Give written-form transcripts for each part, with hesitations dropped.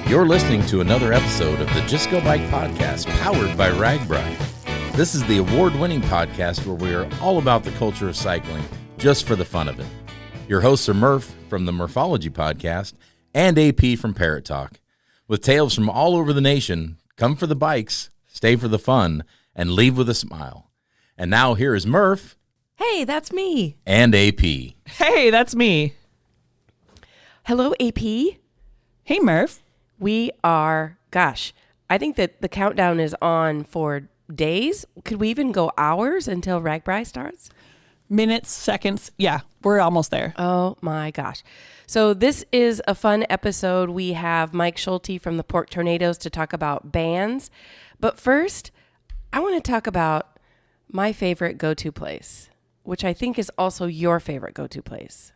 You're listening to another episode of the Just Go Bike podcast powered by RAGBRAI. This is the award-winning podcast where we are all about the culture of cycling just for the fun of it. Your hosts are Murph from the Murphology podcast and AP from Parrot Talk. With tales from all over the nation, come for the bikes, stay for the fun, and leave with a smile. And now here is Murph. Hey, that's me. And AP. Hey, that's me. Hello, AP. Hey, Murph. We are, I think that the countdown is on for days. Could we even go hours until RAGBRAI starts? Minutes, seconds. Yeah, we're almost there. Oh my gosh. So this is a fun episode. We have Mike Schulte from the Pork Tornadoes to talk about bands. But first, I want to talk about my favorite go-to place, which I think is also your favorite go-to place.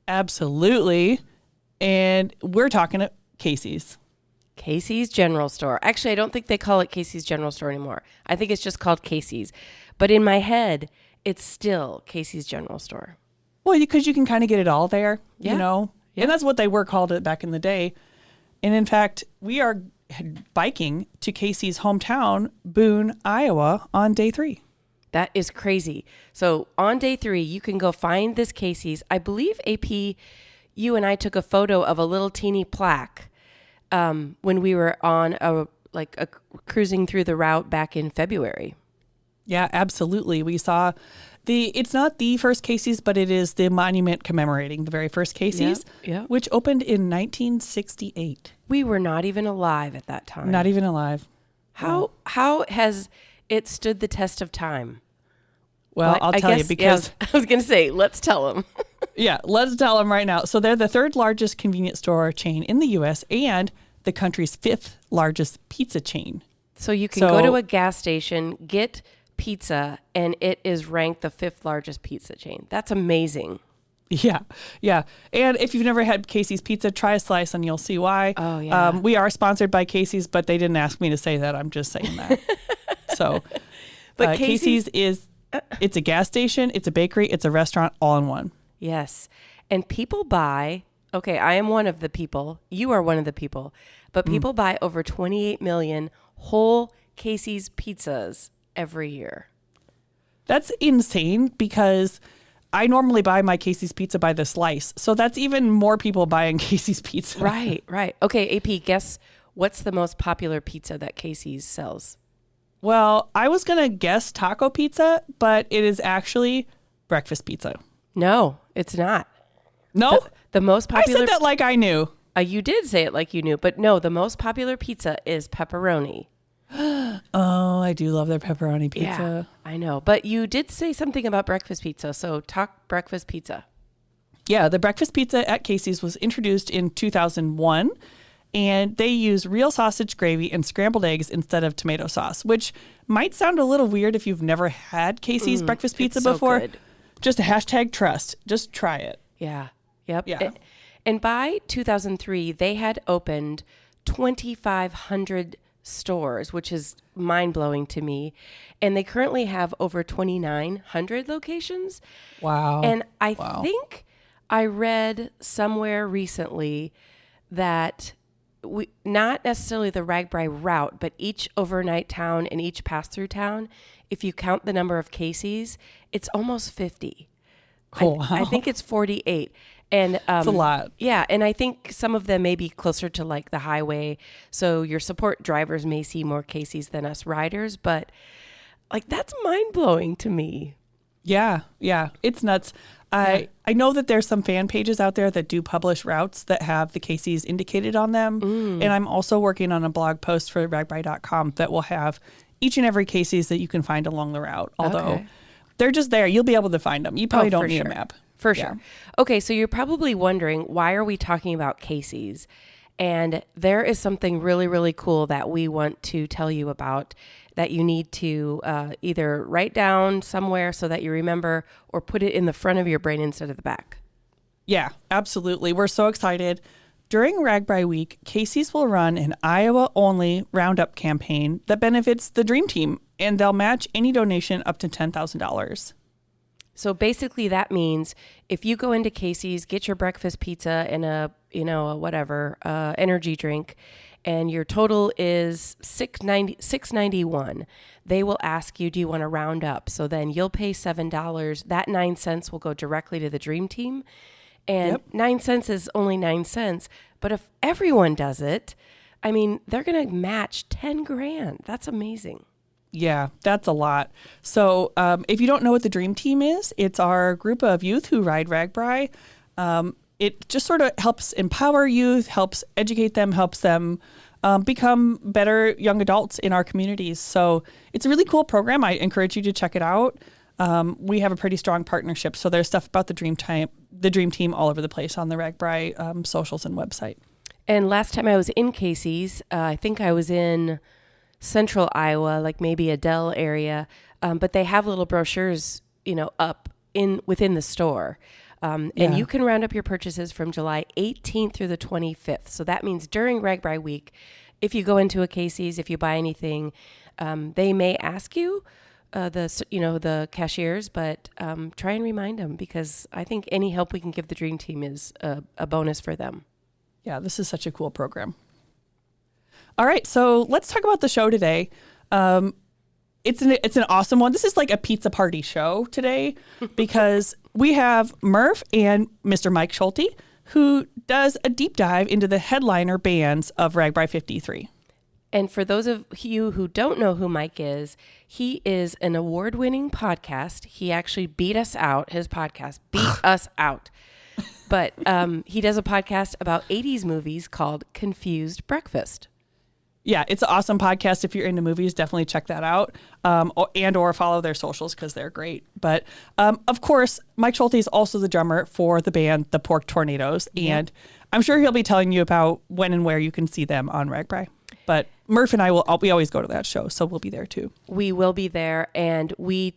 Absolutely. And we're talking at Casey's. Casey's General Store. Actually, I don't think they call it Casey's General Store anymore. I think it's just called Casey's. But in my head, it's still Casey's General Store. Well, because you can kind of get it all there, you know? Yeah. And that's what they were called it back in the day. And in fact, we are biking to Casey's hometown, Boone, Iowa, on day 3. That is crazy. So on day 3, you can go find this Casey's. I believe, AP, you and I took a photo of a little teeny plaque when we were on a cruising through the route back in February. Yeah, absolutely. We saw it's not the first Casey's, but it is the monument commemorating the very first Casey's, which opened in 1968. We were not even alive at that time. Not even alive. How has it stood the test of time? Well, I'll tell you because... I was going to say, let's tell them. Yeah, let's tell them right now. So they're the 3rd largest convenience store chain in the U.S. and the country's 5th largest pizza chain. So you can go to a gas station, get pizza, and it is ranked the 5th largest pizza chain. That's amazing. Yeah. And if you've never had Casey's pizza, try a slice and you'll see why. Oh, yeah. We are sponsored by Casey's, but they didn't ask me to say that. I'm just saying that. But Casey's is... It's a gas station, it's a bakery, it's a restaurant, all in one. Yes. And people buy, okay, I am one of the people, you are one of the people, but people buy over 28 million whole Casey's pizzas every year. That's insane because I normally buy my Casey's pizza by the slice. So that's even more people buying Casey's pizza. Right. Okay, AP, guess what's the most popular pizza that Casey's sells? Well, I was going to guess taco pizza, but it is actually breakfast pizza. No, it's not. No? The most popular... I said that like I knew. You did say it like you knew, but no, the most popular pizza is pepperoni. Oh, I do love their pepperoni pizza. Yeah, I know. But you did say something about breakfast pizza, so talk breakfast pizza. Yeah, the breakfast pizza at Casey's was introduced in 2001. And they use real sausage gravy and scrambled eggs instead of tomato sauce, which might sound a little weird if you've never had Casey's breakfast pizza before. Good. Just a hashtag trust. Just try it. Yeah. Yep. Yeah. And by 2003, they had opened 2,500 stores, which is mind-blowing to me. And they currently have over 2,900 locations. Wow. And I think I read somewhere recently that... not necessarily the RAGBRAI route, but each overnight town and each pass-through town, if you count the number of Casey's, it's almost 50. Oh, wow. I think it's 48. And it's a lot. Yeah, and I think some of them may be closer to like the highway, so your support drivers may see more Casey's than us riders, but like that's mind-blowing to me. Yeah, it's nuts. I know that there's some fan pages out there that do publish routes that have the Casey's indicated on them. And I'm also working on a blog post for RAGBRAI.com that will have each and every Casey's that you can find along the route. Although they're just there. You'll be able to find them. You probably don't need a map. For sure. Okay, so you're probably wondering, why are we talking about Casey's? And there is something really, really cool that we want to tell you about that you need to either write down somewhere so that you remember or put it in the front of your brain instead of the back. Yeah, absolutely. We're so excited. During RAGBRAI Week, Casey's will run an Iowa-only roundup campaign that benefits the Dream Team, and they'll match any donation up to $10,000. So basically that means if you go into Casey's, get your breakfast pizza in whatever, energy drink, and your total is $6.91. They will ask you, do you want to round up? So then you'll pay $7. That 9 cents will go directly to the Dream Team. And 9 cents is only 9 cents. But if everyone does it, I mean, they're going to match 10 grand. That's amazing. Yeah, that's a lot. So if you don't know what the Dream Team is, it's our group of youth who ride RAGBRAI. It just sort of helps empower youth, helps educate them, helps them become better young adults in our communities. So it's a really cool program. I encourage you to check it out. We have a pretty strong partnership. So there's stuff about the Dream Team all over the place on the RAGBRAI socials and website. And last time I was in Casey's, I think I was in central Iowa, like maybe Adele area, but they have little brochures, up within the store. And you can round up your purchases from July 18th through the 25th. So that means during RAGBRAI week, if you go into a Casey's, if you buy anything, they may ask you, the cashiers, but try and remind them, because I think any help we can give the Dream Team is a bonus for them. Yeah, this is such a cool program. All right, so let's talk about the show today. It's an awesome one. This is like a pizza party show today because we have Murph and Mr. Mike Schulte, who does a deep dive into the headliner bands of RAGBRAI 53. And for those of you who don't know who Mike is, he is an award-winning podcast. He actually beat us out. His podcast beat us out. But he does a podcast about 80s movies called Confused Breakfast. Yeah, it's an awesome podcast. If you're into movies, definitely check that out, or follow their socials because they're great. But of course, Mike Schulte is also the drummer for the band The Pork Tornadoes, and I'm sure he'll be telling you about when and where you can see them on RAGBRAI. But Murph and I we always go to that show, so we'll be there too. We will be there, and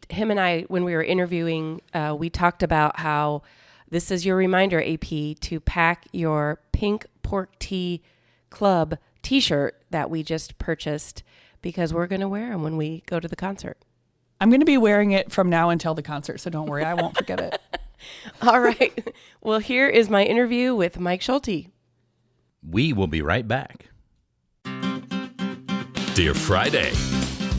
him and I, when we were interviewing, we talked about how this is your reminder, AP, to pack your pink Pork Tea Club T-shirt that we just purchased, because we're going to wear them when we go to the concert. I'm going to be wearing it from now until the concert, so don't worry, I won't forget it. All right. Well, here is my interview with Mike Schulte. We will be right back. Dear Friday,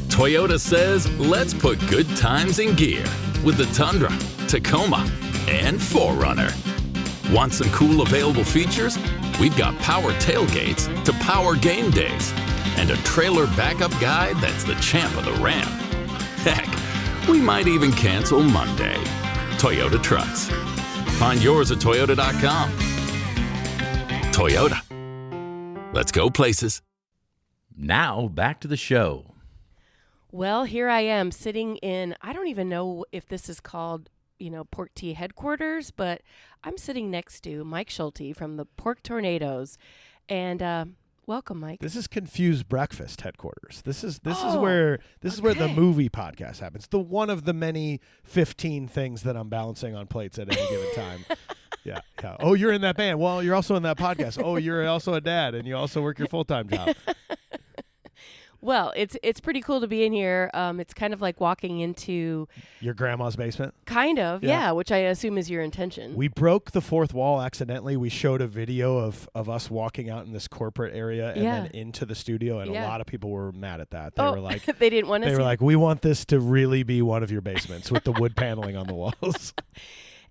Toyota says let's put good times in gear with the Tundra, Tacoma, and 4Runner. Want some cool available features? We've got power tailgates to power game days and a trailer backup guide that's the champ of the ramp. Heck, we might even cancel Monday. Toyota Trucks. Find yours at toyota.com. Toyota. Let's go places. Now, back to the show. Well, here I am sitting in, I don't even know if this is called, Pork Tea headquarters, but I'm sitting next to Mike Schulte from the Pork Tornadoes. And welcome, Mike. This is Confused Breakfast headquarters. This is where the movie podcast happens. The one of the many 15 things that I'm balancing on plates at any given time. Yeah. Oh, you're in that band. Well, you're also in that podcast. Oh, you're also a dad, and you also work your full-time job. Well, it's pretty cool to be in here. It's kind of like walking into your grandma's basement. Kind of, yeah, which I assume is your intention. We broke the fourth wall accidentally. We showed a video of us walking out in this corporate area and then into the studio, and a lot of people were mad at that. They were like, they didn't want to. They were like, we want this to really be one of your basements with the wood paneling on the walls.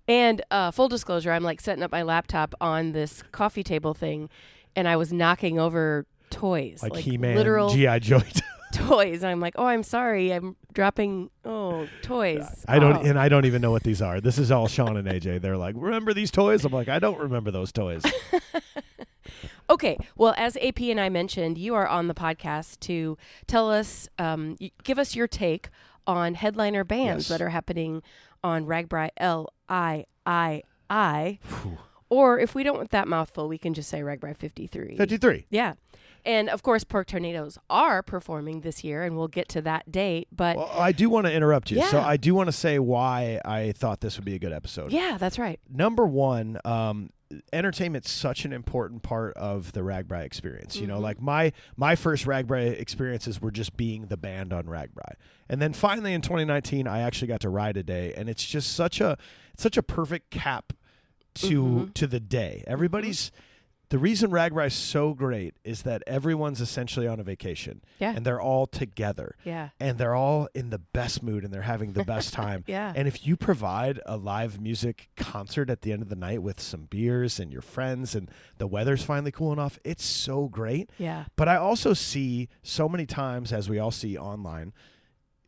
And full disclosure, I'm like setting up my laptop on this coffee table thing, and I was knocking over toys, like He-Man, literal G.I. Joe toys. I'm like, oh, I'm sorry, I'm dropping toys. I don't even know what these are. This is all Sean and AJ. They're like, remember these toys? I'm like, I don't remember those toys. Okay, well, as AP and I mentioned, you are on the podcast to tell us, give us your take on headliner bands that are happening on RAGBRAI LIII. Or if we don't want that mouthful, we can just say RAGBRAI 53. 53. Yeah. And, of course, Pork Tornadoes are performing this year, and we'll get to that date. But I do want to interrupt you. Yeah. So I do want to say why I thought this would be a good episode. Yeah, that's right. Number one, entertainment's such an important part of the RAGBRAI experience. You know, like my first RAGBRAI experiences were just being the band on RAGBRAI. And then finally in 2019, I actually got to ride a day, and it's just such a perfect cap to the day. Everybody's the reason RAGBRAI is so great is that everyone's essentially on a vacation. Yeah. And they're all together. Yeah. And they're all in the best mood and they're having the best time. Yeah. And if you provide a live music concert at the end of the night with some beers and your friends and the weather's finally cooling off, it's so great. Yeah. But I also see so many times, as we all see online,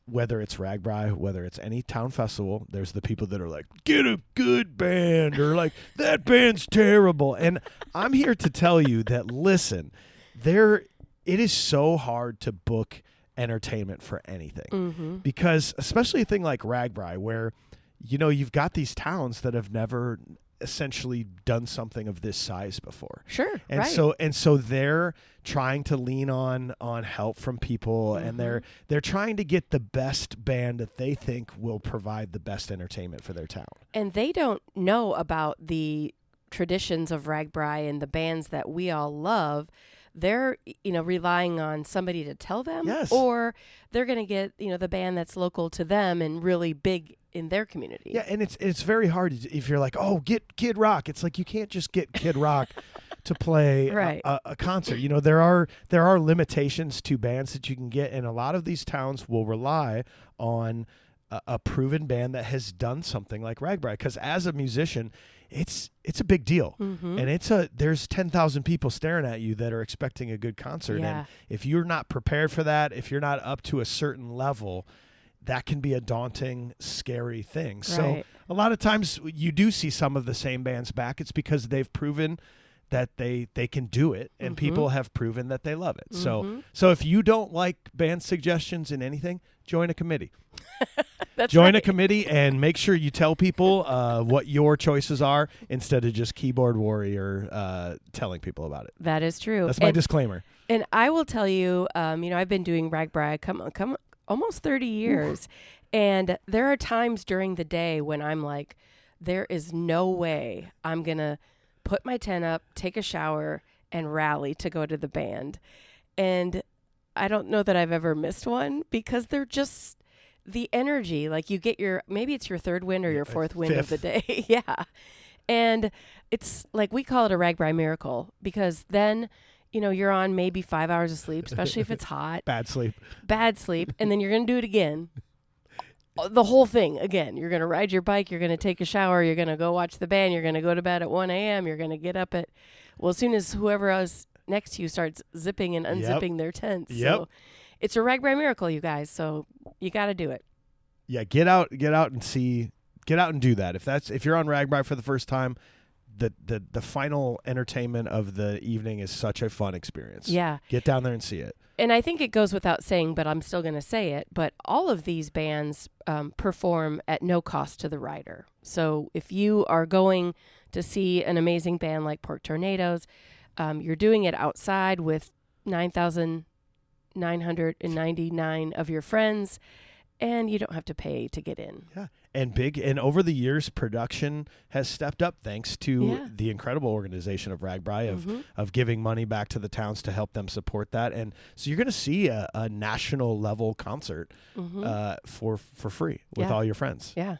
whether it's RAGBRAI, whether it's any town festival, there's the people that are like, get a good band, or like, that band's terrible. And I'm here to tell you that, listen, it is so hard to book entertainment for anything. Because especially a thing like RAGBRAI, where, you've got these towns that have never essentially done something of this size before. Sure. And right. so they're trying to lean on help from people, and they're trying to get the best band that they think will provide the best entertainment for their town. And they don't know about the traditions of RAGBRAI and the bands that we all love. They're, relying on somebody to tell them, Yes. or they're going to get, the band that's local to them and really big in their community. Yeah, and it's very hard if you're like, oh, get Kid Rock. It's like you can't just get Kid Rock to play Right. a concert. There are limitations to bands that you can get, and a lot of these towns will rely on a proven band that has done something like RAGBRAI. Because as a musician, it's a big deal, and there's 10,000 people staring at you that are expecting a good concert, Yeah. and if you're not prepared for that, if you're not up to a certain level, that can be a daunting, scary thing. So Right. a lot of times you do see some of the same bands back. It's because they've proven that they can do it, and people have proven that they love it. So if you don't like band suggestions in anything, join a committee. Join a committee and make sure you tell people what your choices are instead of just keyboard warrior telling people about it. That is true. That's my disclaimer. And I will tell you, I've been doing RAGBRAI come almost 30 years. And there are times during the day when I'm like, there is no way I'm going to put my tent up, take a shower, and rally to go to the band. And I don't know that I've ever missed one, because they're just the energy. Like, you get maybe it's your third win or your fourth win of the day. Yeah. And it's like, we call it a RAGBRAI miracle, because then, you're on maybe 5 hours of sleep, especially if it's hot. Bad sleep. And then you're going to do it again. The whole thing again. You're going to ride your bike. You're going to take a shower. You're going to go watch the band. You're going to go to bed at 1 a.m. You're going to get up as soon as whoever else next to you starts zipping and unzipping their tents. Yep. So it's a RAGBRAI miracle, you guys. So you got to do it. Yeah, get out and do that. If you're on RAGBRAI for the first time, the final entertainment of the evening is such a fun experience. Yeah. Get down there and see it. And I think it goes without saying, but I'm still going to say it, but all of these bands perform at no cost to the rider. So if you are going to see an amazing band like Pork Tornadoes, you're doing it outside with 9,999 of your friends, and you don't have to pay to get in. Yeah. And over the years, production has stepped up thanks to the incredible organization of RAGBRAI of giving money back to the towns to help them support that. And so you're going to see a national level concert for free with all your friends. Yeah.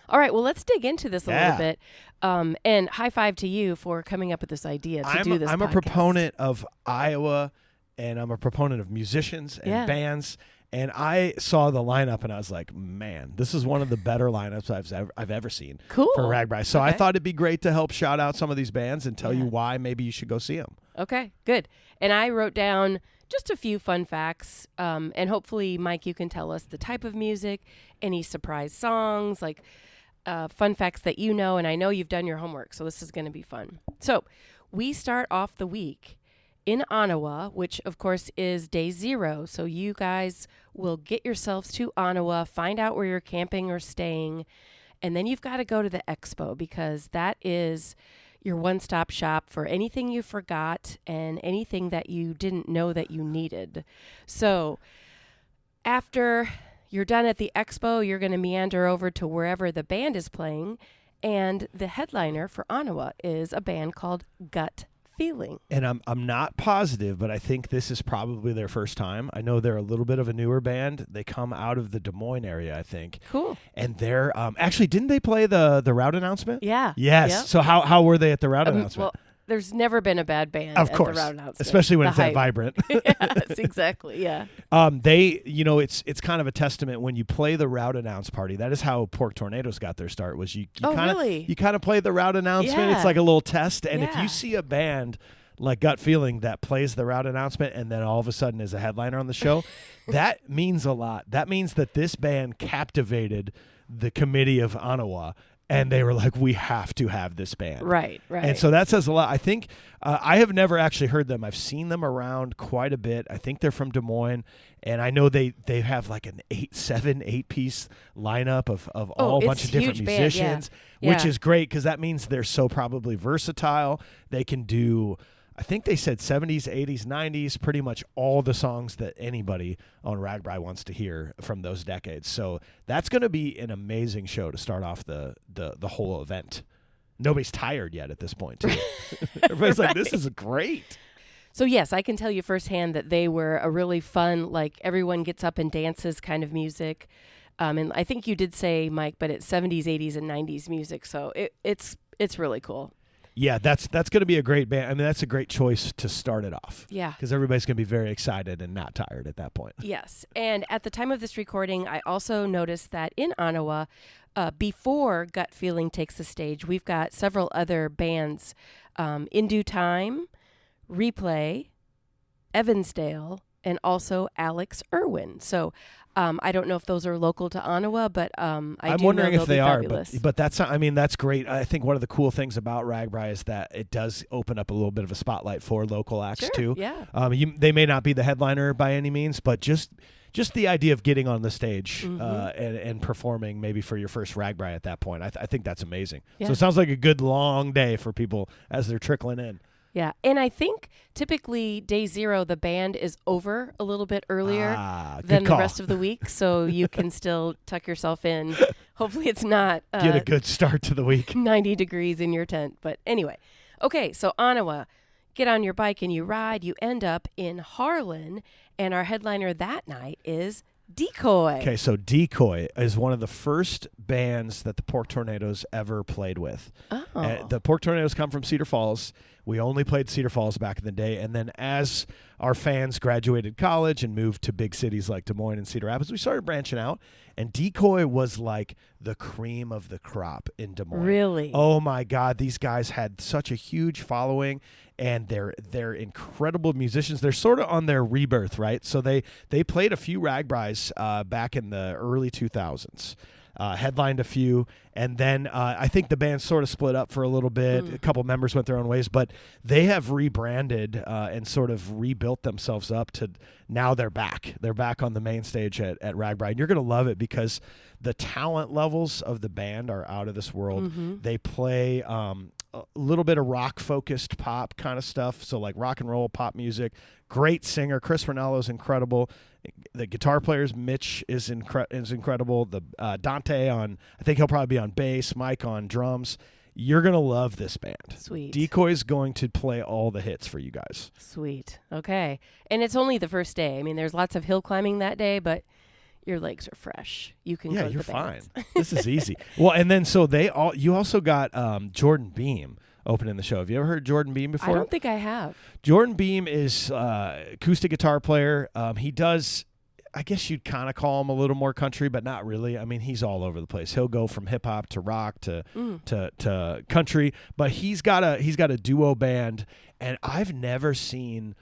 All right. Well, let's dig into this a little bit. And high five to you for coming up with this idea to do this. I'm a proponent of Iowa, and I'm a proponent of musicians and bands. And I saw the lineup, and I was like, man, this is one of the better lineups I've ever seen for RAGBRAI. So I thought it'd be great to help shout out some of these bands and tell you why maybe you should go see them. Okay, good. And I wrote down just a few fun facts, and hopefully, Mike, you can tell us the type of music, any surprise songs, like fun facts that you know, and I know you've done your homework, so this is going to be fun. So we start off the week in Onawa, which, of course, is day 0. So you guys will get yourselves to Onawa, find out where you're camping or staying, and then you've got to go to the expo, because that is your one-stop shop for anything you forgot and anything that you didn't know that you needed. So after you're done at the expo, you're going to meander over to wherever the band is playing, and the headliner for Onawa is a band called Gut Feeling. And I'm not positive, but I think this is probably their first time. I know they're a little bit of a newer band. They come out of the Des Moines area, I think. Cool. And they're actually, didn't they play the route announcement? Yeah. Yes. Yep. So how were they at the route announcement? Well, there's never been a bad band Of at course, the route announcement. especially when The it's that hype. vibrant. Yes, exactly. Yeah. It's kind of a testament when you play the route announce party. That is how Pork Tornadoes got their start. Was you kind of really? you kind of play the route announcement. Yeah. It's like a little test, and if Yeah. you see a band like Gut Feeling that plays the route announcement and then all of a sudden is a headliner on the show, that means a lot. That means that this band captivated the committee of Onawa, and they were like, we have to have this band. Right. And so that says a lot. I think I have never actually heard them. I've seen them around quite a bit. I think they're from Des Moines, and I know they have like an 8-piece lineup of all a bunch of different huge band, musicians, yeah. which Yeah. is great because that means they're so probably versatile. They can do, I think they said 70s, 80s, 90s, pretty much all the songs that anybody on RAGBRAI wants to hear from those decades. So that's going to be an amazing show to start off the whole event. Nobody's tired yet at this point, too. Everybody's like, this is great. So yes, I can tell you firsthand that they were a really fun, like everyone gets up and dances kind of music. And I think you did say, Mike, but it's 70s, 80s, and 90s music. So it's really cool. Yeah, that's going to be a great band. I mean, that's a great choice to start it off. Yeah. Because everybody's going to be very excited and not tired at that point. Yes. And at the time of this recording, I also noticed that in Onawa, before Gut Feeling takes the stage, we've got several other bands, In Due Time, Replay, Evansdale, and also Alex Irwin. So I don't know if those are local to Onawa, but I'm wondering if they are. fabulous. But that's not, I mean, that's great. I think one of the cool things about RAGBRAI is that it does open up a little bit of a spotlight for local acts Sure, too. yeah. They may not be the headliner by any means, but just the idea of getting on the stage and performing maybe for your first RAGBRAI at that point, I think that's amazing. Yeah. So it sounds like a good long day for people as they're trickling in. Yeah, and I think typically day 0, the band is over a little bit earlier Good than the call. rest of the week, so you can still tuck yourself in. Hopefully it's not Get a good start to the week. 90 degrees in your tent. But anyway, okay, so Onawa, get on your bike and you ride. You end up in Harlan, and our headliner that night is Decoy. Okay, so Decoy is one of the first bands that the Pork Tornadoes ever played with. Oh. The Pork Tornadoes come from Cedar Falls. We only played Cedar Falls back in the day. And then as our fans graduated college and moved to big cities like Des Moines and Cedar Rapids, we started branching out. And Decoy was like the cream of the crop in Des Moines. Really? Oh, my God. These guys had such a huge following, and they're incredible musicians. They're sort of on their rebirth, right? So they played a few RAGBRAIs back in the early 2000s. Headlined a few, and then I think the band sort of split up for a little bit. A couple members went their own ways, but they have rebranded and sort of rebuilt themselves up to now they're back. They're back on the main stage at RAGBRAI, and you're going to love it because the talent levels of the band are out of this world. They play a little bit of rock-focused pop kind of stuff, so like rock and roll pop music. Great singer. Chris Ranello is incredible. The guitar players, Mitch is incredible. The Dante I think he'll probably be on bass. Mike on drums. You're gonna love this band. Sweet. Decoy's going to play all the hits for you guys. Sweet. Okay. And it's only the first day. I mean, there's lots of hill climbing that day, but your legs are fresh. You can go to you're the fine. bands. This is easy. Well, and then so you also got Jordan Beam opening the show. Have you ever heard Jordan Beam before? I don't think I have. Jordan Beam is acoustic guitar player. He does, I guess you'd kind of call him a little more country, but not really. I mean, he's all over the place. He'll go from hip hop to rock to country, but he's got a duo band, and I've never seen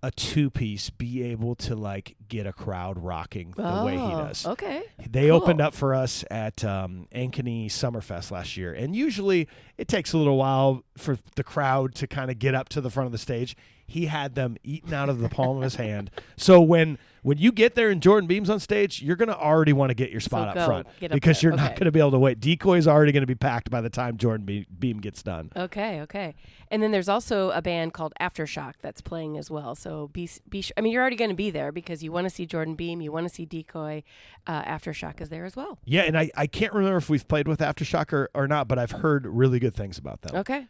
a 2-piece be able to like get a crowd rocking the way he does. Okay. They Cool. opened up for us at Ankeny Summerfest last year, and usually it takes a little while for the crowd to kind of get up to the front of the stage. He had them eaten out of the palm of his hand. So when you get there and Jordan Beam's on stage, you're going to already want to get your spot So up front get up because there. you're not Okay. going to be able to wait. Decoy's already going to be packed by the time Jordan Beam gets done. Okay. And then there's also a band called Aftershock that's playing as well. So I mean, you're already going to be there because you want to see Jordan Beam, you want to see Decoy. Aftershock is there as well. Yeah, and I can't remember if we've played with Aftershock or not, but I've heard really good things about them. Okay.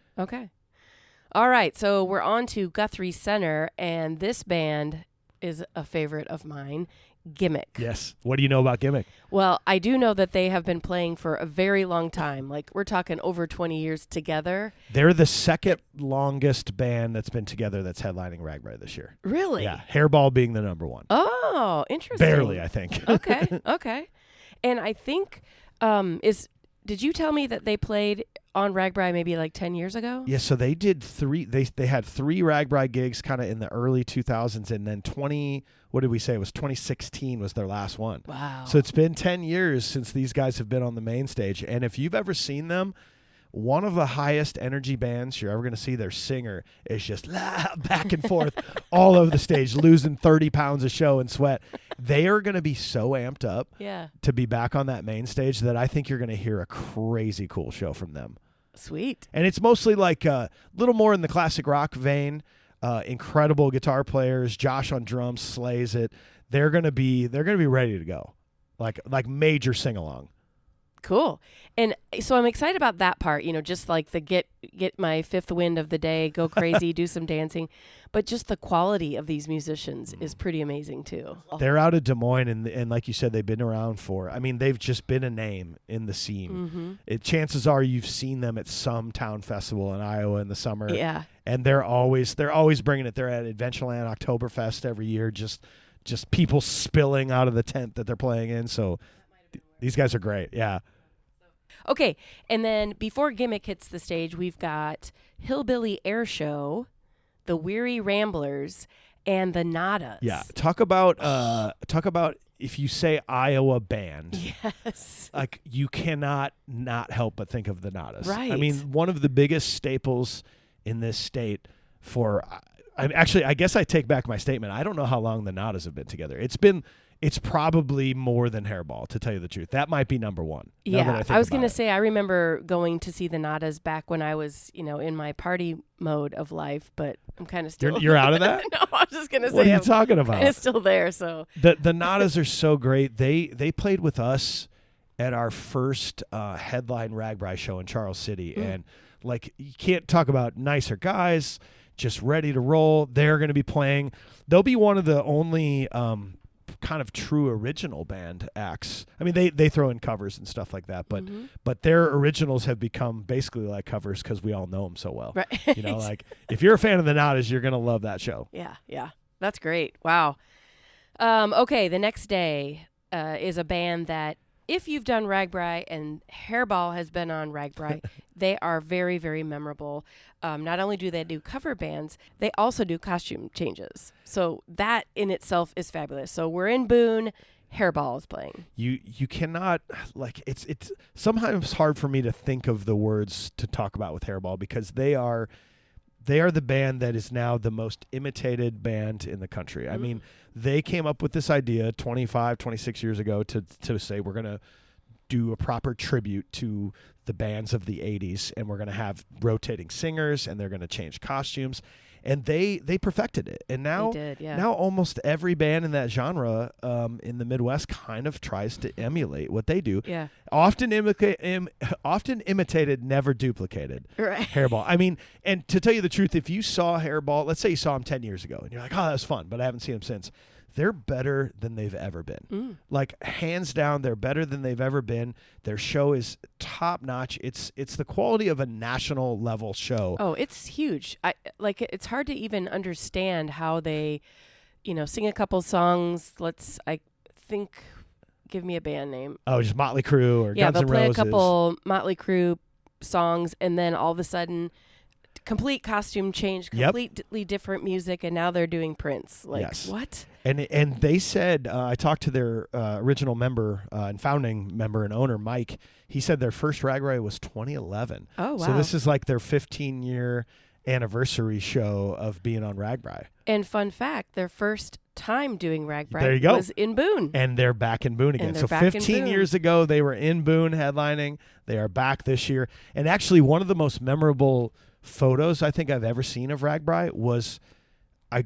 All right, so we're on to Guthrie Center, and this band is a favorite of mine, Gimikk. Yes. What do you know about Gimikk? Well, I do know that they have been playing for a very long time. Like, we're talking over 20 years together. They're the second longest band that's been together that's headlining RAGBRAI this year. Really? Yeah. Hairball being the number one. Oh, interesting. Barely, I think. Okay. And I think, did you tell me that they played on RAGBRAI maybe like 10 years ago? Yeah, so they did they had 3 RAGBRAI gigs kind of in the early 2000s, and then 2016 was their last one. Wow. So it's been 10 years since these guys have been on the main stage. And if you've ever seen them, one of the highest energy bands you're ever going to see, their singer is just back and forth all over the stage, losing 30 pounds of show and sweat. They are going to be so amped up to be back on that main stage that I think you're going to hear a crazy cool show from them. Sweet. And it's mostly like a little more in the classic rock vein. Incredible guitar players. Josh on drums slays it. They're going to be ready to go. Like major sing along. Cool. And so I'm excited about that part, just like the get my fifth wind of the day, go crazy, do some dancing. But just the quality of these musicians is pretty amazing too. They're out of Des Moines, and like you said, they've been around they've just been a name in the scene. Mm-hmm. Chances are you've seen them at some town festival in Iowa in the summer. Yeah. And they're always bringing it. They're at Adventureland Oktoberfest every year, just people spilling out of the tent that they're playing in. So these guys are great. Yeah. Okay. And then before Gimikk hits the stage, we've got Hillbilly Air Show, the Weary Ramblers, and the Nadas. Yeah. Talk about if you say Iowa band. Yes. Like, you cannot not help but think of the Nadas. Right. I mean, one of the biggest staples in this state for I guess I take back my statement. I don't know how long the Nadas have been together. It's probably more than Hairball, to tell you the truth. That might be number one. Yeah, I was going to say, I remember going to see the Nadas back when I was, in my party mode of life, but I'm kind of still... You're out of that? No, I was just going to say... What are you talking about? It's still there, so... The Nadas are so great. They played with us at our first headline RAGBRAI show in Charles City, and like, you can't talk about nicer guys, just ready to roll. They're going to be playing. They'll be one of the only... kind of true original band acts. I mean, they throw in covers and stuff like that, but their originals have become basically like covers because we all know them so well. Right. Like, if you're a fan of the Nadas, you're gonna love that show. Yeah, that's great. Wow. Okay, the next day is a band that, if you've done RAGBRAI, and Hairball has been on RAGBRAI, they are very, very memorable. Not only do they do cover bands, they also do costume changes. So that in itself is fabulous. So we're in Boone, Hairball is playing. You cannot, like, it's sometimes hard for me to think of the words to talk about with Hairball, because they are the band that is now the most imitated band in the country. Mm-hmm. I mean, they came up with this idea 25, 26 years ago to say, we're going to do a proper tribute to the bands of the 80s, and we're going to have rotating singers, and they're going to change costumes. And they perfected it. And now, now almost every band in that genre in the Midwest kind of tries to emulate what they do. Yeah. Often imitated, never duplicated. Right. Hairball. I mean, and to tell you the truth, if you saw Hairball, let's say you saw them 10 years ago, and you're like, oh, that was fun, but I haven't seen them since. They're better than they've ever been. Like, hands down, they're better than they've ever been. Their show is top notch. It's the quality of a national level show. Oh, it's huge. It's hard to even understand how they, sing a couple songs. Give me a band name. Oh, just Motley Crue or Guns N' Roses. Yeah, they'll play a couple Motley Crue songs, and then all of a sudden, complete costume change, completely different music, and now they're doing Prince. What? And they said, I talked to their original member and founding member and owner, Mike. He said their first RAGBRAI was 2011. Oh, wow. So this is like their 15-year anniversary show of being on RAGBRAI. And fun fact, their first time doing RAGBRAI was in Boone. And they're back in Boone again. So 15 years ago, they were in Boone headlining. They are back this year. And actually, one of the most memorable photos I think I've ever seen of RAGBRAI was, I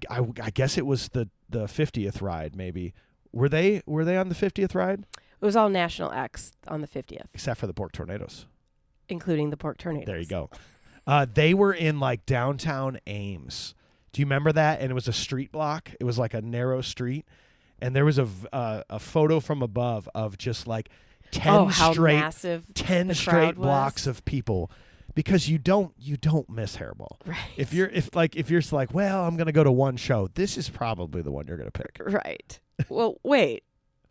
guess it was the 50th ride, maybe. Were they on the 50th ride? It was all national acts on the 50th. Except for the Pork Tornadoes. Including the Pork Tornadoes. There you go. They were in like downtown Ames Do you remember that? And it was a street block. It was like a narrow street. And there was a photo from above of just like 10 straight blocks of people, because you don't miss Hairball. Right. If you're just like, well, I'm going to go to one show, this is probably the one you're going to pick. Right. Well, wait.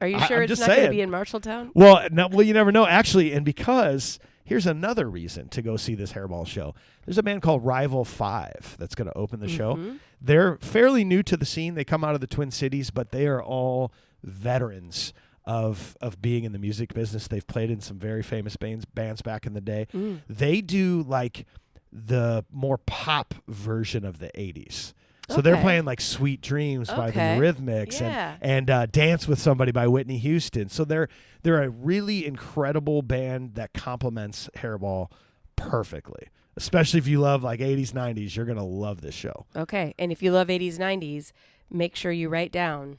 Are you sure it's not going to be in Marshalltown? Well, no, you never know, actually. And because here's another reason to go see this Hairball show. There's a band called Rival 5 that's going to open the show. They're fairly new to the scene. They come out of the Twin Cities, but they are all veterans of being in the music business. They've played in some very famous bands back in the day. They do like the more pop version of the 80s. So they're playing like Sweet Dreams by the Eurythmics and Dance with Somebody by Whitney Houston. So they're a really incredible band that complements Hairball perfectly. Especially if you love like 80s, 90s, you're going to love this show. Okay. And if you love 80s, 90s, make sure you write down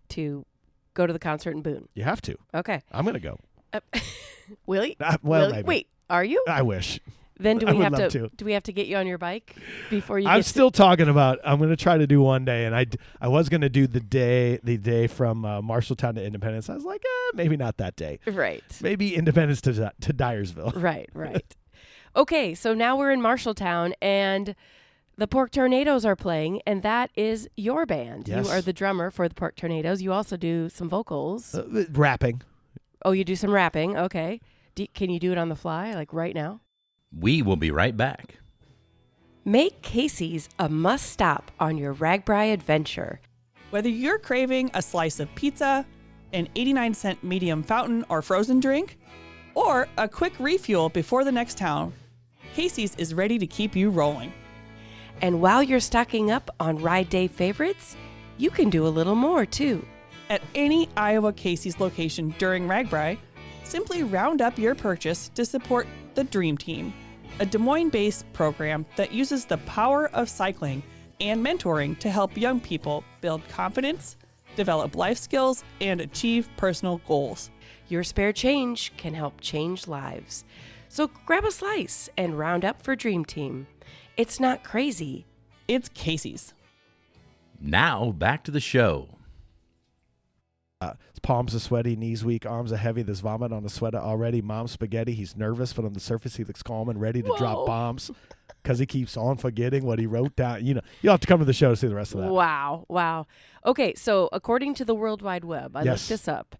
to go to the concert in Boone. You have to. Okay. I'm going to go. Will you? Well, maybe. Wait, are you? I wish. Then do we have to get you on your bike before you? I'm still talking about. I'm going to try to do one day, and I was going to do the day from Marshalltown to Independence. I was like, maybe not that day. Right. Maybe Independence to Dyersville. Right. Okay, so now we're in Marshalltown, and the Pork Tornadoes are playing, and that is your band. Yes. You are the drummer for the Pork Tornadoes. You also do some vocals. Rapping. Oh, you do some rapping. Okay. Can you do it on the fly, like right now? We will be right back. Make Casey's a must-stop on your RAGBRAI adventure. Whether you're craving a slice of pizza, an 89-cent medium fountain or frozen drink, or a quick refuel before the next town, Casey's is ready to keep you rolling. And while you're stocking up on Ride Day favorites, you can do a little more, too. At any Iowa Casey's location during RAGBRAI, simply round up your purchase to support the Dream Team, a Des Moines-based program that uses the power of cycling and mentoring to help young people build confidence, develop life skills, and achieve personal goals. Your spare change can help change lives. So grab a slice and round up for Dream Team. It's not crazy. It's Casey's. Now, back to the show. His palms are sweaty, knees weak, arms are heavy. There's vomit on the sweater already. Mom's spaghetti. He's nervous, but on the surface he looks calm and ready to drop bombs because he keeps on forgetting what he wrote down. You know, you'll have to come to the show to see the rest of that. Wow. Okay, so according to the World Wide Web, I looked this up.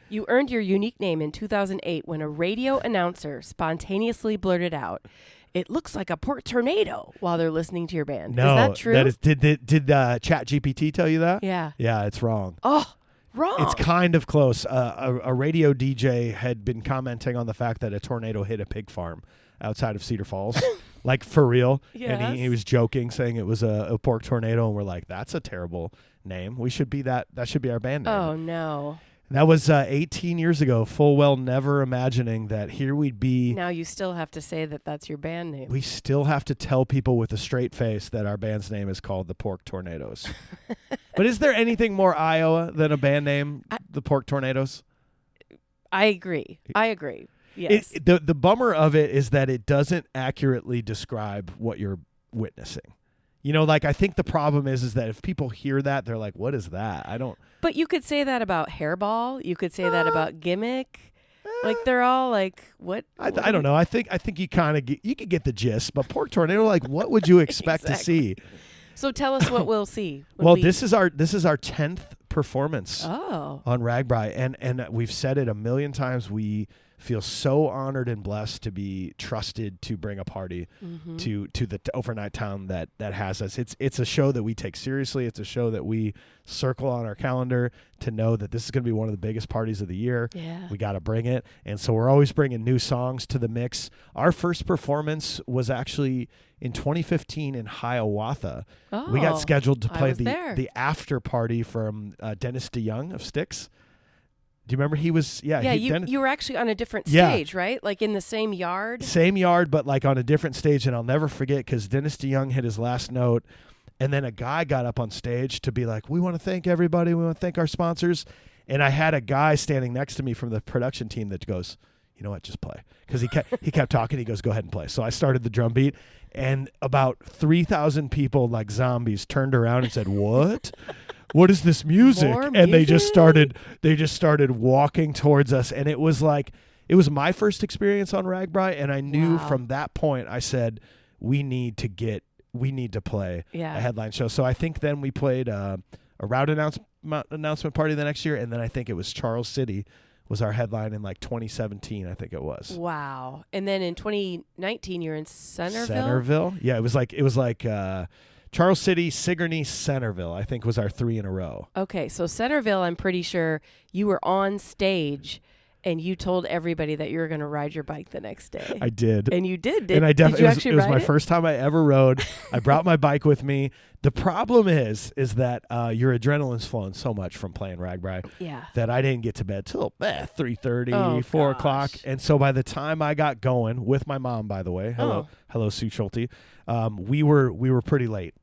You earned your unique name in 2008 when a radio announcer spontaneously blurted out, "It looks like a pork tornado," while they're listening to your band. No, is that true? That is, did ChatGPT tell you that? Yeah. Yeah, it's wrong. Oh, wrong. It's kind of close. A radio DJ had been commenting on the fact that a tornado hit a pig farm outside of Cedar Falls, like for real. Yes. And he was joking, saying it was a pork tornado, and we're like, that's a terrible name. We should be that should be our band name. Oh, no. That was 18 years ago, full well never imagining that here we'd be. Now you still have to say that that's your band name. We still have to tell people with a straight face that our band's name is called the Pork Tornadoes. But is there anything more Iowa than a band name, the Pork Tornadoes? I agree. Yes. The bummer of it is that it doesn't accurately describe what you're witnessing. You know, like I think the problem is that if people hear that, they're like, what is that? I don't. But you could say that about Hairball. You could say that about Gimikk. Like they're all like, what? I don't know. I think you kind of you could get the gist. But Pork Tornado, like, what would you expect to see? So tell us what we'll see. Well, this is our 10th performance on RAGBRAI, and we've said it a million times. We feel so honored and blessed to be trusted to bring a party to the overnight town that has us. It's a show that we take seriously. It's a show that we circle on our calendar to know that this is going to be one of the biggest parties of the year. Yeah. We got to bring it. And so we're always bringing new songs to the mix. Our first performance was actually in 2015 in Hiawatha. We got scheduled to play the after party from Dennis DeYoung of Styx. Do you remember he was? Yeah, you were actually on a different stage, right? Like in the same yard? Same yard, but like on a different stage. And I'll never forget because Dennis DeYoung hit his last note. And then a guy got up on stage to be like, we want to thank everybody. We want to thank our sponsors. And I had a guy standing next to me from the production team that goes, you know what, just play. Because he kept talking. He goes, go ahead and play. So I started the drum beat, and about 3,000 people like zombies turned around and said, what? What is this music? More And they just music? started walking towards us. And it was my first experience on RAGBRAI. And I knew from that point, I said, we need to play a headline show. So I think then we played a route announcement party the next year. And then I think it was Charles City was our headline in like 2017, I think it was. Wow. And then in 2019, you're in Centerville? Centerville? Yeah, it was like Charles City, Sigourney, Centerville, I think was our 3 in a row. Okay, so Centerville, I'm pretty sure you were on stage and you told everybody that you were going to ride your bike the next day. I did. And you did. And I did you actually it was ride my it? first time I ever rode. I brought my bike with me. The problem is that your adrenaline's flowing so much from playing RAGBRAI that I didn't get to bed till 3:30, 4 o'clock. And so by the time I got going with my mom, by the way, hello Sue Schulte, we were pretty late.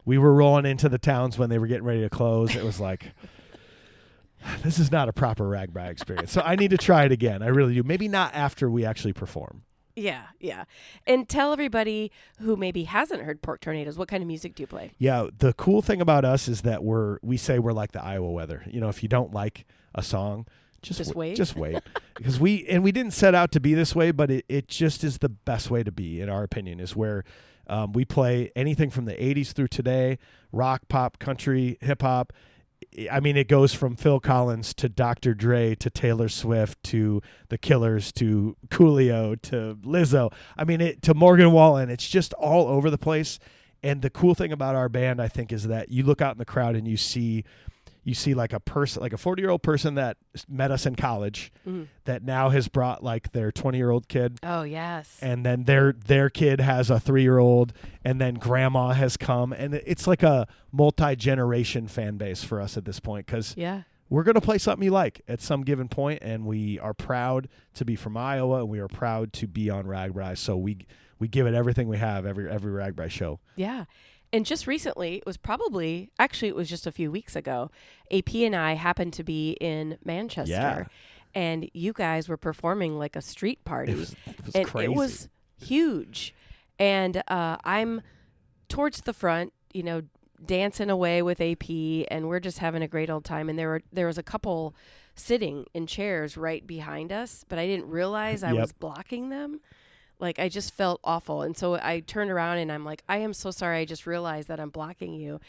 We were rolling into the towns when they were getting ready to close. It was like, this is not a proper RAGBRAI experience. So I need to try it again. I really do. Maybe not after we actually perform. Yeah. And tell everybody who maybe hasn't heard Pork Tornadoes, what kind of music do you play? Yeah, the cool thing about us is that we say we're like the Iowa weather. You know, if you don't like a song, just wait. Just wait. Because we didn't set out to be this way, but it just is the best way to be, in our opinion, is where we play anything from the 80s through today, rock, pop, country, hip hop. I mean, it goes from Phil Collins to Dr. Dre to Taylor Swift to The Killers to Coolio to Lizzo. I mean, to Morgan Wallen. It's just all over the place. And the cool thing about our band, I think, is that you look out in the crowd and you see like a person, like a 40-year-old person that met us in college that now has brought like their 20-year-old kid. Oh, yes. And then their kid has a 3-year-old, and then grandma has come. And it's like a multi-generation fan base for us at this point, because we're going to play something you like at some given point, and we are proud to be from Iowa, and we are proud to be on RAGBRAI. So we give it everything we have every RAGBRAI show. Yeah. And just recently, it was just a few weeks ago, AP and I happened to be in Manchester. Yeah. And you guys were performing like a street party. It was and crazy. It was huge. And I'm towards the front, dancing away with AP, and we're just having a great old time. And there was a couple sitting in chairs right behind us, but I didn't realize I was blocking them. Like, I just felt awful. And so I turned around and I'm like, I am so sorry. I just realized that I'm blocking you.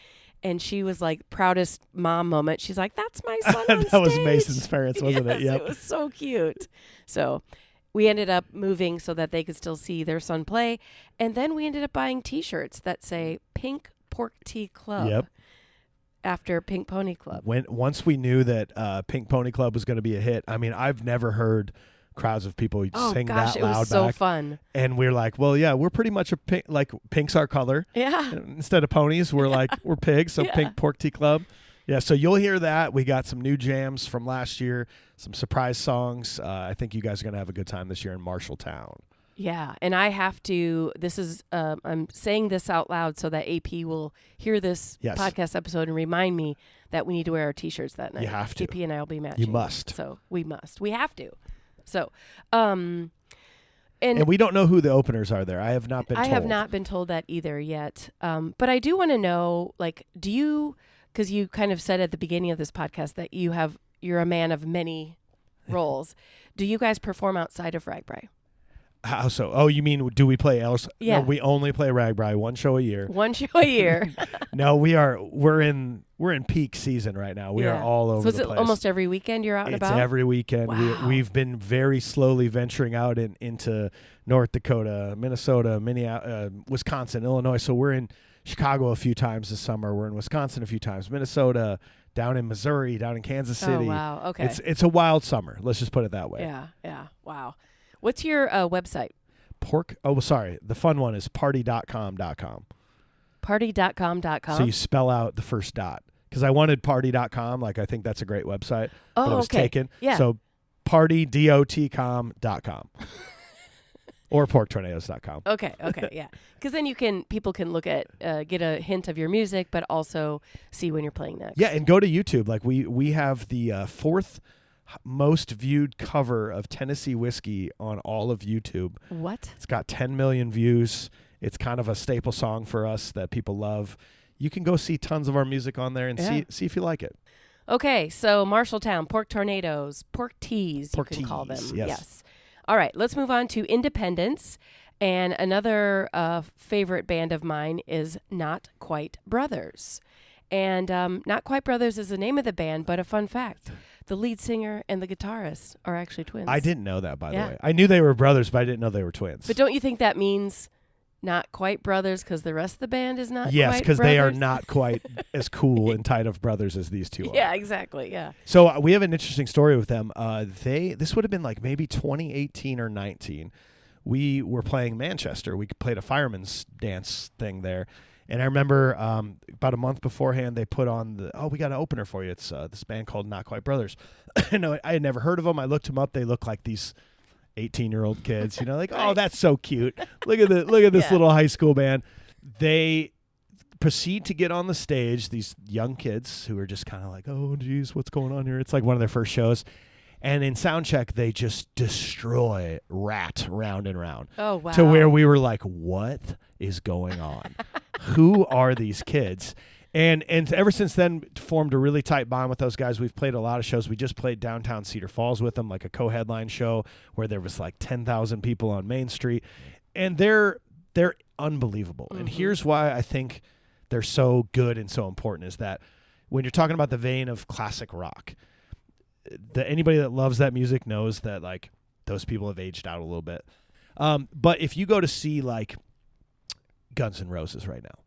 And she was like, proudest mom moment. She's like, that's my son on That stage. was Mason's parents, wasn't it? Yep. It was so cute. So we ended up moving so that they could still see their son play. And then we ended up buying T-shirts that say Pink Pork Tea Club. After Pink Pony Club. Once we knew that Pink Pony Club was going to be a hit, I mean, I've never heard crowds of people sing that loud back. It was so fun. And we're like, well, yeah, we're pretty much a pink, like pink's our color. Yeah. Instead of ponies, we're like, we're pigs, so Pink Pork Tea Club. Yeah, so you'll hear that. We got some new jams from last year, some surprise songs. I think you guys are going to have a good time this year in Marshalltown. Yeah, and I have to, I'm saying this out loud so that AP will hear this podcast episode and remind me that we need to wear our T-shirts that night. You have to. AP and I will be matching. You must. So we must. We have to. So, and we don't know who the openers are there. I have not been told. I have not been told that either yet. But I do want to know, like, because you kind of said at the beginning of this podcast that you're a man of many roles. Do you guys perform outside of RAGBRAI? How so? Oh, you mean, do we play else? Yeah. No, we only play RAGBRAI one show a year. One show a year. No, we're in peak season right now. We are all over the place. So is it almost every weekend you're out and about? It's every weekend. Wow. We've been very slowly venturing out into North Dakota, Minnesota, Wisconsin, Illinois. So we're in Chicago a few times this summer. We're in Wisconsin a few times, Minnesota, down in Missouri, down in Kansas City. Oh, wow. Okay. It's a wild summer. Let's just put it that way. Yeah. Wow. What's your website? The fun one is party.com.com. Party.com.com? So you spell out the first dot. Because I wanted party.com. Like, I think that's a great website. But it was taken. Yeah. So partydotcom.com. Or porktornadoes.com. Okay, yeah. Because then people can look at, get a hint of your music, but also see when you're playing next. Yeah, and go to YouTube. Like, we have the fourth most viewed cover of Tennessee whiskey on all of YouTube. What? It's got 10 million views. It's kind of a staple song for us that people love. You can go see tons of our music on there and see if you like it. Okay, so Marshalltown, pork tornadoes, pork teas, you can call them. Yes. All right, let's move on to Independence. And another favorite band of mine is Not Quite Brothers. And Not Quite Brothers is the name of the band, but a fun fact, the lead singer and the guitarist are actually twins. I didn't know that, by the way. I knew they were brothers, but I didn't know they were twins. But don't you think that means not quite brothers because the rest of the band is not quite brothers? Yes, because they are not quite as cool and tight of brothers as these two are. Yeah, exactly, yeah. So we have an interesting story with them. This would have been like maybe 2018 or 19. We were playing Manchester. We played a fireman's dance thing there. And I remember about a month beforehand, they put on we got an opener for you. It's this band called Not Quite Brothers. I had never heard of them. I looked them up. They look like these 18-year-old kids, like, right. Oh, that's so cute. Look at this little high school band. They proceed to get on the stage, these young kids who are just kind of like, oh, geez, what's going on here? It's like one of their first shows. And in sound check, they just destroy Rat round and round. Oh, wow. To where we were like, what is going on? Who are these kids? And ever since then, formed a really tight bond with those guys. We've played a lot of shows. We just played downtown Cedar Falls with them, like a co-headline show where there was like 10,000 people on Main Street. And they're unbelievable. Mm-hmm. And here's why I think they're so good and so important is that when you're talking about the vein of classic rock, anybody that loves that music knows that like those people have aged out a little bit. But if you go to see like Guns N' Roses right now,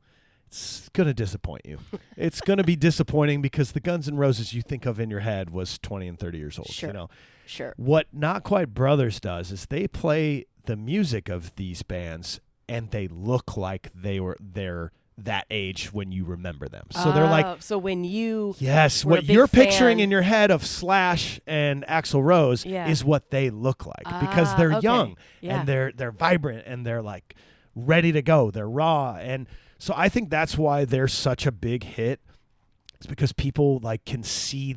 it's going to disappoint you. It's going to be disappointing because the Guns N' Roses you think of in your head was 20 and 30 years old. Sure. Sure. What Not Quite Brothers does is they play the music of these bands and they look like they're that age when you remember them. So they're like, so when you what you're picturing in your head of Slash and Axl Rose is what they look like because they're young and they're vibrant and they're like ready to go. They're raw. And so I think that's why they're such a big hit. It's because people like can see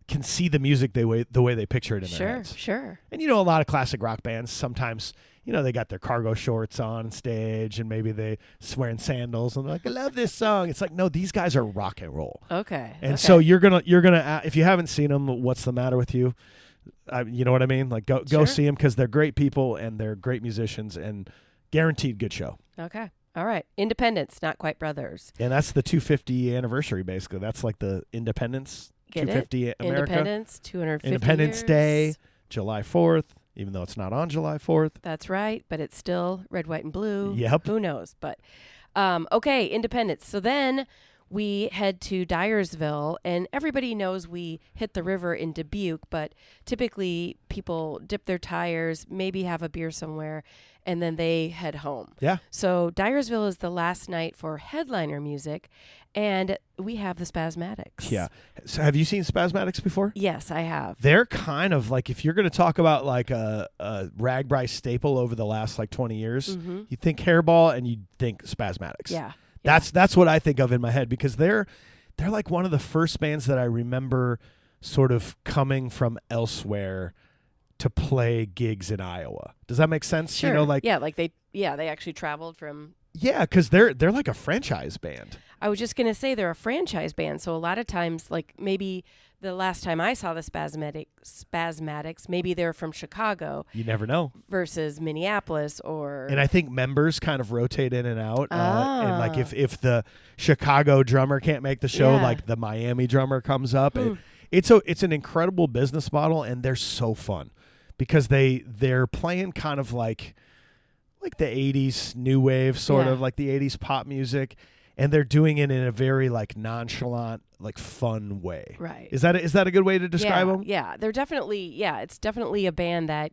the music the way they picture it in their heads. Sure. And a lot of classic rock bands sometimes they got their cargo shorts on stage and maybe they swearing sandals and they're like, I love this song. It's like, no, these guys are rock and roll. Okay. And so you're gonna if you haven't seen them, what's the matter with you? You know what I mean? Like go see them because they're great people and they're great musicians and guaranteed good show. Okay. All right. Independence, Not Quite Brothers. And that's the 250 anniversary basically. That's like the Independence. Get 250 it? America. Independence, 250 Independence years. Day, July 4th. Even though it's not on July 4th. That's right, but it's still red, white, and blue. Yep. Who knows? But, okay, Independence. So then we head to Dyersville, and everybody knows we hit the river in Dubuque, but typically people dip their tires, maybe have a beer somewhere, and then they head home. Yeah. So Dyersville is the last night for headliner music, and we have the Spazmatics. Yeah. So have you seen Spazmatics before? Yes, I have. They're kind of like, if you're going to talk about like a RAGBRAI staple over the last like 20 years, you think Hairball and you think Spazmatics. Yeah. That's what I think of in my head because they're like one of the first bands that I remember sort of coming from elsewhere to play gigs in Iowa. Does that make sense? Sure. They actually traveled from. Yeah, because they're like a franchise band. I was just gonna say they're a franchise band, so a lot of times, like maybe the last time I saw the Spazmatics, maybe they're from Chicago. You never know. Versus Minneapolis or. And I think members kind of rotate in and out. And like if the Chicago drummer can't make the show, like the Miami drummer comes up. It's an incredible business model, and they're so fun because they're playing kind of like the 80s new wave, sort of like the 80s pop music. And they're doing it in a very like nonchalant, like fun way. Right. Is that a good way to describe them? Yeah. They're definitely, it's definitely a band that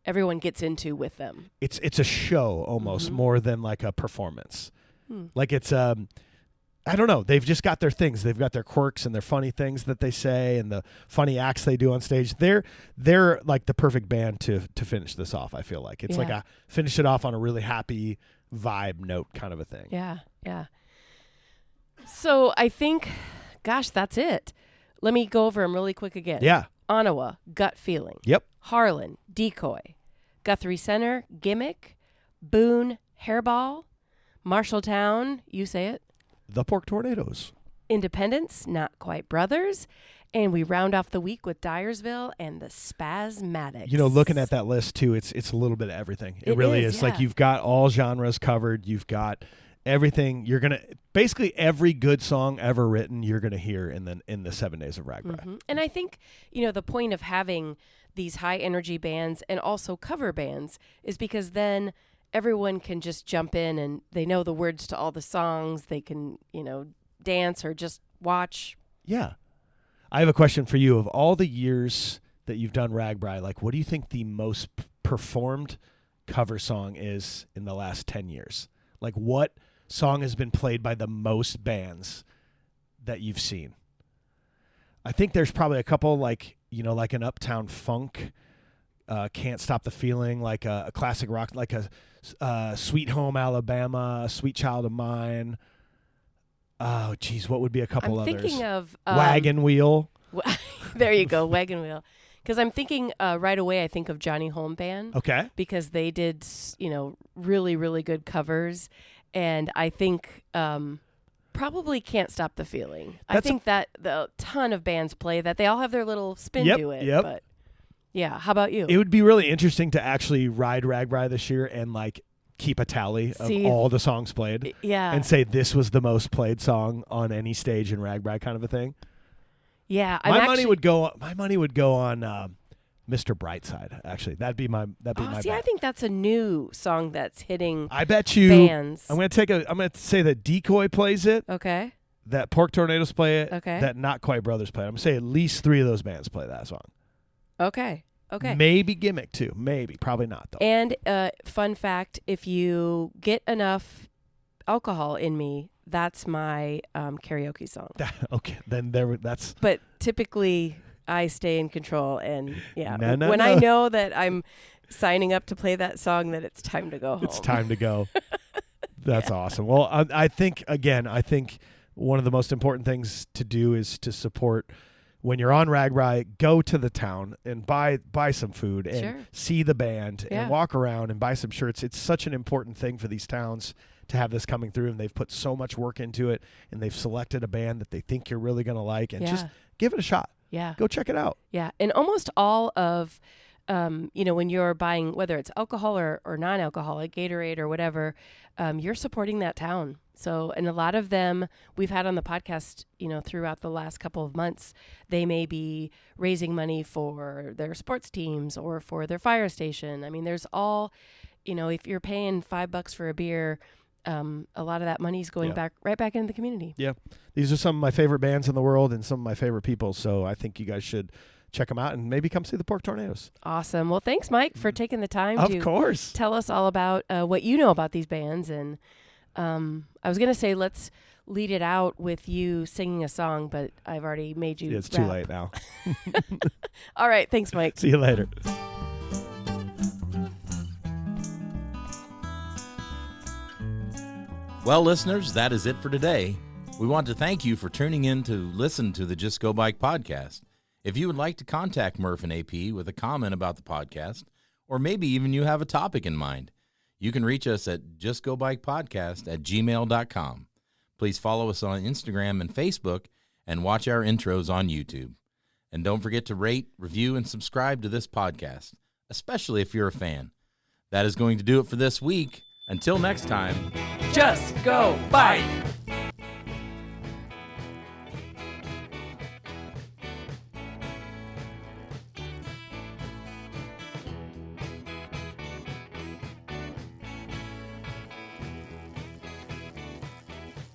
everyone gets into with them. It's a show almost more than like a performance. Like it's, I don't know. They've just got their things. They've got their quirks and their funny things that they say and the funny acts they do on stage. They're like the perfect band to finish this off. I feel like it's like finish it off on a really happy vibe note kind of a thing. Yeah. So I think, gosh, that's it. let me go over them really quick again. Yeah. Onawa, Gut Feeling. Yep. Harlan, Decoy. Guthrie Center, Gimikk. Boone, Hairball. Marshalltown, you say it. The Pork Tornadoes. Independence, Not Quite Brothers. And we round off the week with Dyersville and the Spazmatics. You know, looking at that list too, it's a little bit of everything. It really is. Yeah. Like you've got all genres covered. You've got everything. You're gonna basically every good song ever written you're gonna hear in the 7 days of RAGBRAI. Mm-hmm. And I think, you know, the point of having these high energy bands and also cover bands is because then everyone can just jump in and they know the words to all the songs. They can, you know, dance or just watch. Yeah. I have a question for you. Of all the years that you've done RAGBRAI, like what do you think the most performed cover song is in the last 10 years? Like what song has been played by the most bands that you've seen? I think there's probably a couple like, you know, like an Uptown Funk, Can't Stop the Feeling, like a classic rock, like a Sweet Home Alabama, Sweet Child of Mine. Oh, geez, what would be a couple others? I'm thinking of... Wagon Wheel. There you go, Wagon Wheel. Because I'm thinking right away, I think of Johnny Home Band. Okay. Because they did, you know, really, really good covers. And I think probably Can't Stop the Feeling. I think that a ton of bands play that. They all have their little spin to it. Yep. But yeah, how about you? It would be really interesting to actually ride RAGBRAI this year and like keep a tally of all the songs played. Yeah. And say this was the most played song on any stage in RAGBRAI kind of a thing. Yeah. My money would go on Mr. Brightside, actually. That'd be my bet. I think that's a new song that's hitting I bet you bands. I'm gonna say that Decoy plays it. Okay. That Pork Tornadoes play it. Okay. That Not Quite Brothers play it. I'm gonna say at least 3 of those bands play that song. Okay. Maybe Gimikk too. Maybe. Probably not though. And fun fact, if you get enough alcohol in me, that's my karaoke song. Okay. Then that's But typically I stay in control, and No. I know that I'm signing up to play that song, that it's time to go home. It's time to go. That's awesome. Well, I think one of the most important things to do is to support. When you're on RAGBRAI, go to the town and buy some food and see the band and walk around and buy some shirts. It's such an important thing for these towns to have this coming through, and they've put so much work into it, and they've selected a band that they think you're really going to like, and just give it a shot. Yeah. Go check it out. Yeah. And almost all of, when you're buying, whether it's alcohol or non-alcoholic, Gatorade or whatever, you're supporting that town. So, and a lot of them we've had on the podcast, throughout the last couple of months, they may be raising money for their sports teams or for their fire station. I mean, there's all, if you're paying $5 for a beer, a lot of that money is going right back into the community. Yeah. These are some of my favorite bands in the world and some of my favorite people. So I think you guys should check them out and maybe come see the Pork Tornadoes. Awesome. Well, thanks, Mike, for taking the time to tell us all about what you know about these bands. And I was going to say, let's lead it out with you singing a song, but I've already made you It's rap. too late now. All right. Thanks, Mike. See you later. Well, listeners, that is it for today. We want to thank you for tuning in to listen to the Just Go Bike podcast. If you would like to contact Murph and AP with a comment about the podcast, or maybe even you have a topic in mind, you can reach us at justgobikepodcast@gmail.com. Please follow us on Instagram and Facebook and watch our intros on YouTube. And don't forget to rate, review, and subscribe to this podcast, especially if you're a fan. That is going to do it for this week. Until next time, Just Go Bike!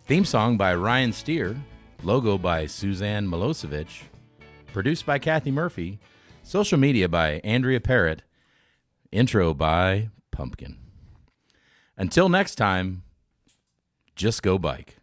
Theme song by Ryan Steer, logo by Suzanne Milosevic, produced by Kathy Murphy, social media by Andrea Parrott, intro by Pumpkin. Until next time, just go bike.